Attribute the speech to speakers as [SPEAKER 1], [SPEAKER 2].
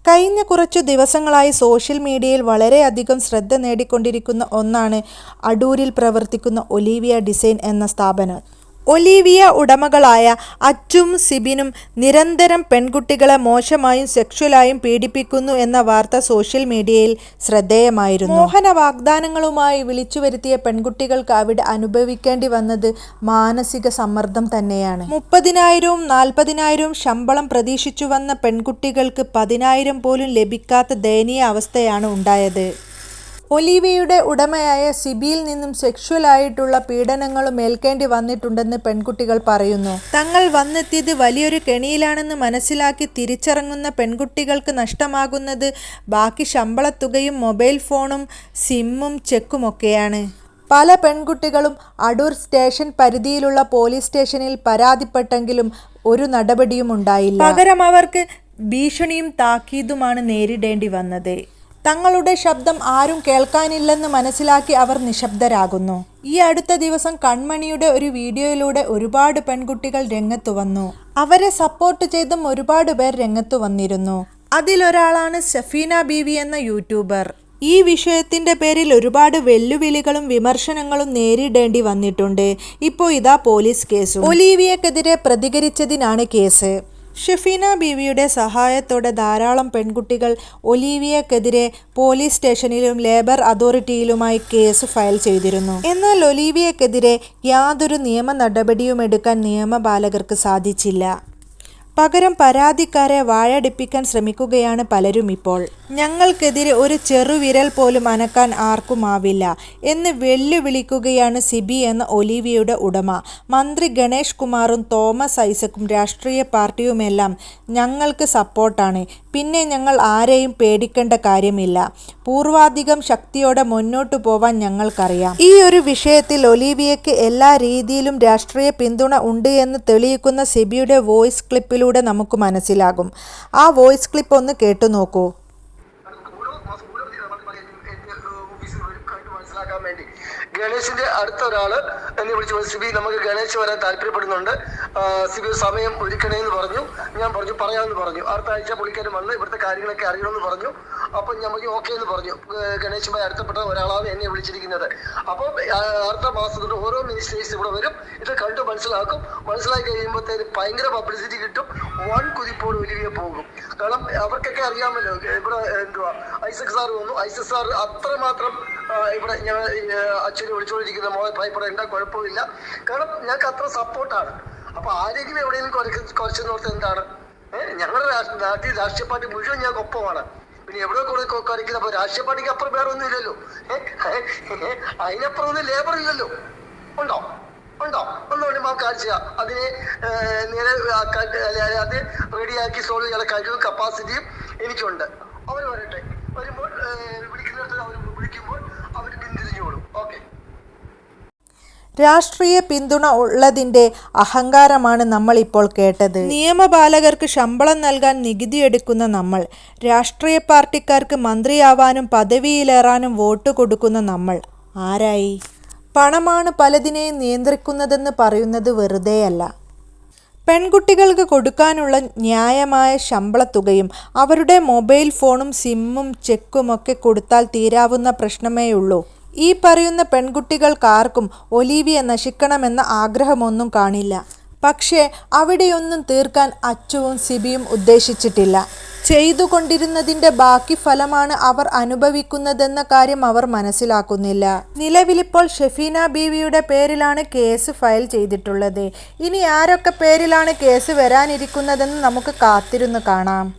[SPEAKER 1] കഴിഞ്ഞ കുറച്ചു ദിവസങ്ങളായി സോഷ്യൽ മീഡിയയിൽ വളരെയധികം ശ്രദ്ധ നേടിക്കൊണ്ടിരിക്കുന്ന ഒന്നാണ് അടൂരിൽ പ്രവർത്തിക്കുന്ന ഒലീവിയ ഡിസൈൻ എന്ന സ്ഥാപനം. ഒലീവിയ ഉടമകളായ അച്ചും സിബിനും നിരന്തരം പെൺകുട്ടികളെ മോശമായും സെക്ഷുവലായും പീഡിപ്പിക്കുന്നു എന്ന വാർത്ത സോഷ്യൽ മീഡിയയിൽ ശ്രദ്ധേയമായിരുന്നു. മോഹന വാഗ്ദാനങ്ങളുമായി വിളിച്ചുവരുത്തിയ പെൺകുട്ടികൾക്ക് അവിടെ അനുഭവിക്കേണ്ടി വന്നത് മാനസിക സമ്മർദ്ദം തന്നെയാണ്. 30,000-വും 40,000-വും ശമ്പളം പ്രതീക്ഷിച്ചു വന്ന പെൺകുട്ടികൾക്ക് 10,000 പോലും ലഭിക്കാത്ത ദയനീയ അവസ്ഥയാണ് ഉണ്ടായത്. ഒലീവിയയുടെ ഉടമയായ സിബിയിൽ നിന്നും സെക്ഷുവലായിട്ടുള്ള പീഡനങ്ങളും ഏൽക്കേണ്ടി വന്നിട്ടുണ്ടെന്ന് പെൺകുട്ടികൾ പറയുന്നു. തങ്ങൾ വന്നെത്തിയത് വലിയൊരു കെണിയിലാണെന്ന് മനസ്സിലാക്കി തിരിച്ചിറങ്ങുന്ന പെൺകുട്ടികൾക്ക് നഷ്ടമാകുന്നത് ബാക്കി ശമ്പളത്തുകയും മൊബൈൽ ഫോണും സിമ്മും ചെക്കുമൊക്കെയാണ്. പല പെൺകുട്ടികളും അടൂർ സ്റ്റേഷൻ പരിധിയിലുള്ള പോലീസ് സ്റ്റേഷനിൽ പരാതിപ്പെട്ടെങ്കിലും ഒരു നടപടിയും ഉണ്ടായില്ല. പകരം അവർക്ക് ഭീഷണിയും താക്കീതുമാണ് നേരിടേണ്ടി വന്നത്. തങ്ങളുടെ ശബ്ദം ആരും കേൾക്കാനില്ലെന്ന് മനസ്സിലാക്കി അവർ നിശബ്ദരാകുന്നു. ഈ അടുത്ത ദിവസം കൺമണിയുടെ ഒരു വീഡിയോയിലൂടെ ഒരുപാട് പെൺകുട്ടികൾ രംഗത്തു വന്നു. അവരെ സപ്പോർട്ട് ചെയ്തും ഒരുപാട് പേർ രംഗത്തു വന്നിരുന്നു. അതിലൊരാളാണ് ഷഫീന ബീവി എന്ന യൂട്യൂബർ. ഈ വിഷയത്തിന്റെ പേരിൽ ഒരുപാട് വെല്ലുവിളികളും വിമർശനങ്ങളും നേരിടേണ്ടി വന്നിട്ടുണ്ട്. ഇപ്പോൾ ഇതാ പോലീസ് കേസും. ഒലീവിയക്കെതിരെ പ്രതികരിച്ചതിനാണ് കേസ്. ഷഫീന ബീവിയുടെ സഹായത്തോടെ ധാരാളം പെൺകുട്ടികൾ ഒലീവിയക്കെതിരെ പോലീസ് സ്റ്റേഷനിലും ലേബർ അതോറിറ്റിയിലുമായി കേസ് ഫയൽ ചെയ്തിരുന്നു. എന്നാൽ ഒലീവിയക്കെതിരെ യാതൊരു നിയമ നടപടിയുമെടുക്കാൻ നിയമപാലകർക്ക് സാധിച്ചില്ല. പകരം പരാതിക്കാരെ വായടിപ്പിക്കാൻ ശ്രമിക്കുകയാണ് പലരും ഇപ്പോൾ. ഞങ്ങൾക്കെതിരെ ഒരു ചെറുവിരൽ പോലും അനക്കാൻ ആർക്കുമാവില്ല എന്ന് വെല്ലുവിളിക്കുകയാണ് സിബി എന്ന ഒലീവിയയുടെ ഉടമ. മന്ത്രി ഗണേഷ് കുമാറും തോമസ് ഐസക്കും രാഷ്ട്രീയ പാർട്ടിയുമെല്ലാം ഞങ്ങൾക്ക് സപ്പോർട്ടാണ്. പിന്നെ ഞങ്ങൾ ആരെയും പേടിക്കേണ്ട കാര്യമില്ല. പൂർവാധികം ശക്തിയോടെ മുന്നോട്ടു പോവാൻ ഞങ്ങൾക്കറിയാം. ഈ ഒരു വിഷയത്തിൽ ഒലീവിയയ്ക്ക് എല്ലാ രീതിയിലും രാഷ്ട്രീയ പിന്തുണ ഉണ്ട് എന്ന് തെളിയിക്കുന്ന സിബിയുടെ വോയിസ് ക്ലിപ്പിലൂടെ നമുക്ക് മനസ്സിലാകും. ആ വോയിസ് ക്ലിപ്പ് ഒന്ന് കേട്ടു നോക്കൂ.
[SPEAKER 2] ഗണേശിന്റെ അടുത്ത ഒരാള് എന്നെ വിളിച്ചു, സിബി നമുക്ക് ഗണേശ് വരാൻ താല്പര്യപ്പെടുന്നുണ്ട്, സിബി സമയം ഒരുക്കണേന്ന് പറഞ്ഞു. ഞാൻ പറഞ്ഞു പറയാമെന്ന് പറഞ്ഞു. അടുത്ത ആഴ്ച പുള്ളിക്കാരൻ വന്ന് ഇവിടുത്തെ കാര്യങ്ങളൊക്കെ അറിയണമെന്ന് പറഞ്ഞു. അപ്പൊ ഞാൻ പറഞ്ഞു ഓക്കെ എന്ന് പറഞ്ഞു. ഗണേശുമായി അടുത്തപ്പെട്ട ഒരാളാണ് എന്നെ വിളിച്ചിരിക്കുന്നത്. അപ്പോൾ അടുത്ത മാസം തൊട്ട് ഓരോ മിനിസ്റ്റേഴ്സ് ഇവിടെ വരും. ഇത് കണ്ട് മനസ്സിലാക്കും. മനസ്സിലാക്കി കഴിയുമ്പോഴത്തേന് ഭയങ്കര പബ്ലിസിറ്റി കിട്ടും. വൺ കുതിപ്പോട് ഒലിവിയ പോകും. കാരണം അവർക്കൊക്കെ അറിയാമല്ലോ ഇവിടെ എന്തുവാ ഐസക് സാർ വന്നു. ഐസക് സാർ അത്രമാത്രം ഇവിടെ ഞാൻ അച്ഛനെ വിളിച്ചുകൊണ്ടിരിക്കുന്ന മോളെ ഭയപ്പെടേണ്ട, കുഴപ്പമില്ല. കാരണം ഞങ്ങൾക്ക് അത്ര സപ്പോർട്ടാണ്. അപ്പൊ ആരെങ്കിലും എവിടെയെങ്കിലും കുറച്ചെന്നോർത്ത് എന്താണ്, ഞങ്ങളുടെ നാട്ടിൽ രാഷ്ട്രീയ പാർട്ടി മുഴുവൻ ഞങ്ങൾക്ക് ഒപ്പമാണ്. പിന്നെ എവിടെ കൂടെ കുറയ്ക്കുന്നത്? അപ്പൊ രാഷ്ട്രീയ പാർട്ടിക്ക് അപ്പുറം വേറെ ഒന്നും ഇല്ലല്ലോ. അതിനപ്പുറം ഒന്നും ലേബർ ഇല്ലല്ലോ. ഉണ്ടോ? ഒന്നുകൊണ്ട് മാ കാഴ്ച അതിനെ അത് റെഡിയാക്കി സോൾവ് ചെയ്യാനുള്ള കഴിവും കപ്പാസിറ്റിയും എനിക്കുണ്ട്. അവർ വരട്ടെ. വരുമ്പോൾ വിളിക്കുന്നിടത്ത് അവർ വിളിക്കുമ്പോൾ അവർ പിന്തിരിഞ്ഞോളും. ഓക്കെ.
[SPEAKER 1] രാഷ്ട്രീയ പിന്തുണ ഉള്ളതിന്റെ അഹങ്കാരമാണ് നമ്മൾ ഇപ്പോൾ കേട്ടത്. നിയമപാലകർക്ക് ശമ്പളം നൽകാൻ നികുതിയെടുക്കുന്ന നമ്മൾ, രാഷ്ട്രീയ പാർട്ടിക്കാർക്ക് മന്ത്രിയാവാനും പദവിയിലേറാനും വോട്ട് കൊടുക്കുന്ന നമ്മൾ ആരായി? പണമാണ് പലതിനെയും നിയന്ത്രിക്കുന്നതെന്ന് പറയുന്നത് വെറുതെയല്ല. പെൺകുട്ടികൾക്ക് കൊടുക്കാനുള്ള ന്യായമായ ശമ്പളത്തുകയും അവരുടെ മൊബൈൽ ഫോണും സിമ്മും ചെക്കുമൊക്കെ കൊടുത്താൽ തീരാവുന്ന പ്രശ്നമേയുള്ളൂ. ഈ പറയുന്ന പെൺകുട്ടികൾക്കാർക്കും ഒലീവിയ നശിക്കണമെന്ന ആഗ്രഹമൊന്നും കാണില്ല. പക്ഷേ അവിടെയൊന്നും തീർക്കാൻ അച്ചുവും സിബിയും ഉദ്ദേശിച്ചിട്ടില്ല. ചെയ്തുകൊണ്ടിരുന്നതിൻ്റെ ബാക്കി ഫലമാണ് അവർ അനുഭവിക്കുന്നതെന്ന കാര്യം അവർ മനസ്സിലാക്കുന്നില്ല. നിലവിലിപ്പോൾ ഷഫീന ബീവിയുടെ പേരിലാണ് കേസ് ഫയൽ ചെയ്തിട്ടുള്ളത്. ഇനി ആരൊക്കെ പേരിലാണ് കേസ് വരാനിരിക്കുന്നതെന്ന് നമുക്ക് കാത്തിരുന്ന് കാണാം.